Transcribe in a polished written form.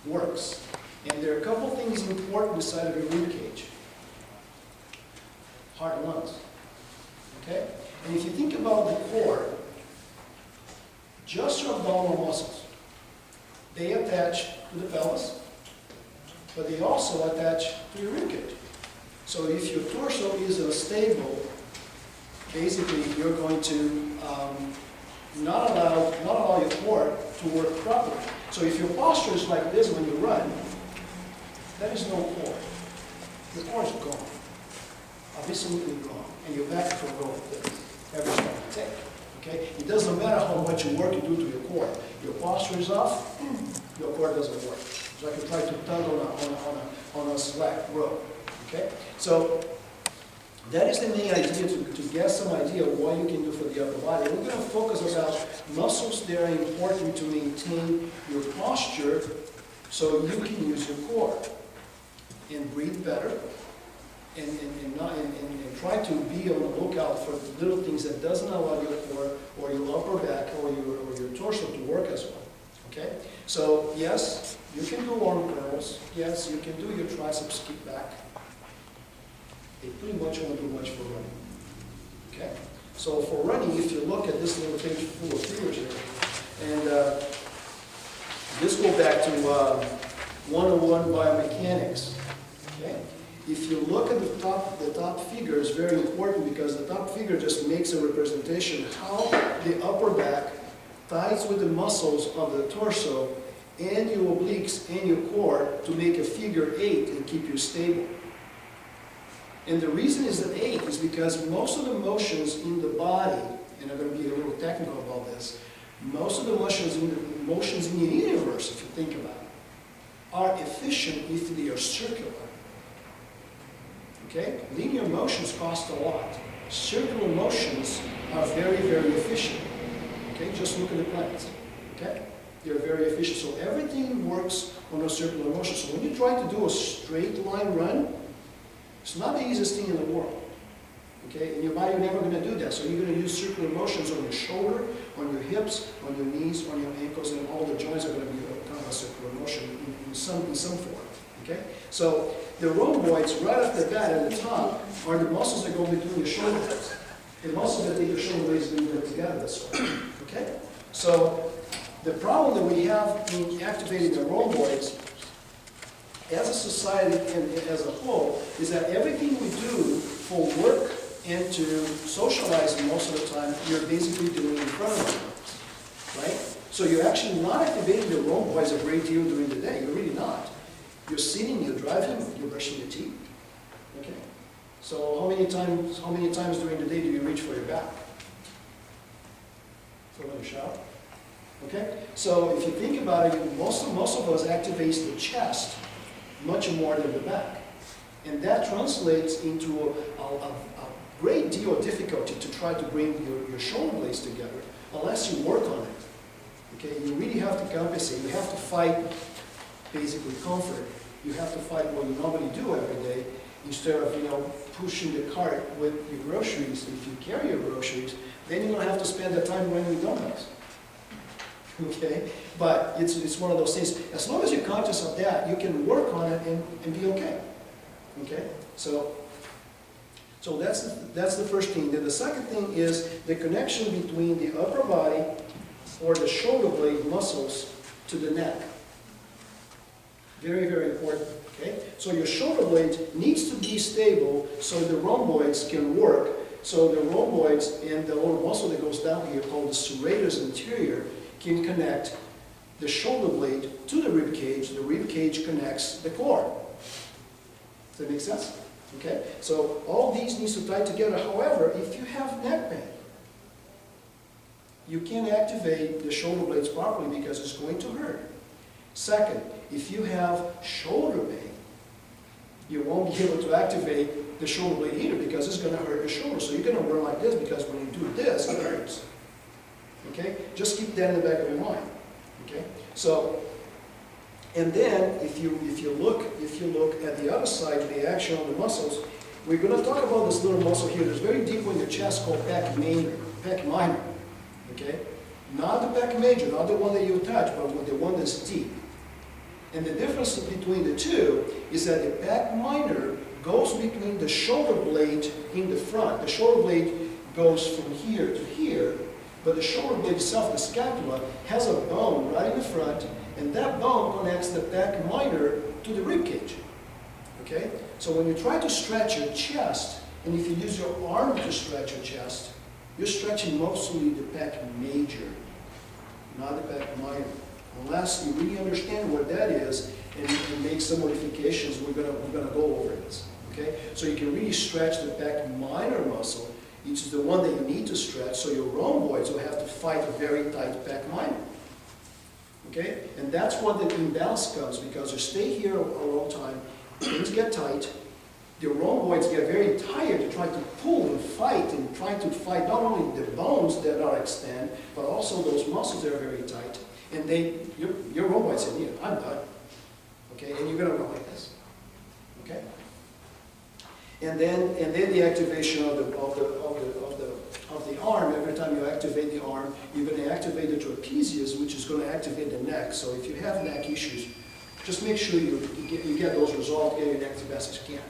works. And there are a couple things important inside of your rib cage. Heart and lungs. Okay? And if you think about the core, just your abdominal muscles, they attach to the pelvis, but they also attach to your rib cage. So if your torso is unstable, basically you're going to not allow your core to work properly. So if your posture is like this when you run, that is no core. Your core is gone. Absolutely gone. And your back will go like this every step you take. Okay? It doesn't matter how much work you do to your core. Your posture is off, your core doesn't work. It's like you try to tug on a slack rope. Okay? So that is the main idea, to get some idea of what you can do for the upper body. We're going to focus about muscles that are important to maintain your posture so you can use your core and breathe better and try to be on the lookout for the little things that doesn't allow your core or your upper back or your torso to work as well. Okay? So yes, you can do arm curls. Yes, you can do your triceps kick back. They pretty much won't do much for running. Okay? So for running, if you look at this little page full of figures here, and this go back to 101 biomechanics. Okay? If you look at the top figure is very important, because the top figure just makes a representation how the upper back ties with the muscles of the torso and your obliques and your core to make a figure 8 and keep you stable. And the reason is that 8 is because most of the motions in the body, and I'm going to be a little technical about this, most of the motions in the universe, if you think about it, are efficient if they are circular. Okay? Linear motions cost a lot. Circular motions are very, very efficient. Okay? Just look at the planets. Okay? They're very efficient. So everything works on a circular motion. So when you try to do a straight line run, it's not the easiest thing in the world. Okay? In your body, you're never going to do that. So you're going to use circular motions on your shoulder, on your hips, on your knees, on your ankles, and all the joints are going to be kind of a circular motion in some form. Okay? So the rhomboids right off the bat at the top are the muscles that go between your shoulder blades. The muscles that take your shoulder blades and them together this way. Okay? So the problem that we have in activating the rhomboids as a society and as a whole is that everything we do for work and to socialize most of the time, you're basically doing in front of them. Right? So you're actually not activating the rhomboids a great deal during the day. You're really not. You're sitting, you're driving, you're brushing your teeth. Okay? So how many times during the day do you reach for your back? Throw in the shower? Okay? So if you think about it, most of us activate the chest much more than the back. And that translates into a great deal of difficulty to try to bring your shoulder blades together, unless you work on it. Okay? You really have to compensate. You have to fight basically comfort. You have to fight what you normally do every day, instead of, pushing the cart with your groceries. If you carry your groceries, then you don't have to spend that time running donuts. Okay? But it's one of those things. As long as you're conscious of that, you can work on it and be okay. Okay? So that's the first thing. Then the second thing is the connection between the upper body or the shoulder blade muscles to the neck. Very, very important. Okay? So your shoulder blade needs to be stable so the rhomboids can work. So the rhomboids and the little muscle that goes down here called the serratus anterior can connect the shoulder blade to the rib cage. The rib cage connects the core. Does that make sense? Okay? So all these needs to tie together. However, if you have neck pain, you can't activate the shoulder blades properly because it's going to hurt. Second, if you have shoulder pain, you won't be able to activate the shoulder blade either because it's going to hurt your shoulder. So you're going to run like this because when you do this, it hurts. Okay? Just keep that in the back of your mind. Okay? So, and then if you look at the other side, the action on the muscles, we're going to talk about this little muscle here that's very deep in your chest called pec minor. Okay? Not the pec major, not the one that you touch, but the one that's deep. And the difference between the two is that the back minor goes between the shoulder blade in the front. The shoulder blade goes from here to here, but the shoulder blade itself, the scapula, has a bone right in the front, and that bone connects the back minor to the rib cage. Okay? So when you try to stretch your chest, and if you use your arm to stretch your chest, you're stretching mostly the back major, not the back minor. Unless you really understand what that is and make some modifications, we're gonna go over this. Okay? So you can really stretch the back minor muscle, which is the one that you need to stretch, so your rhomboids will have to fight a very tight back minor. Okay? And that's where the imbalance comes, because you stay here a long time, things get tight, the rhomboids get very tired to try to pull and fight not only the bones that are extended, but also those muscles that are very tight. And your rhomboids say, yeah, I'm done. Okay, and you're going to go like this. Okay? And then the activation of the arm. Every time you activate the arm, you're going to activate the trapezius, which is going to activate the neck. So if you have neck issues, just make sure you get those resolved, get your neck as best as you can.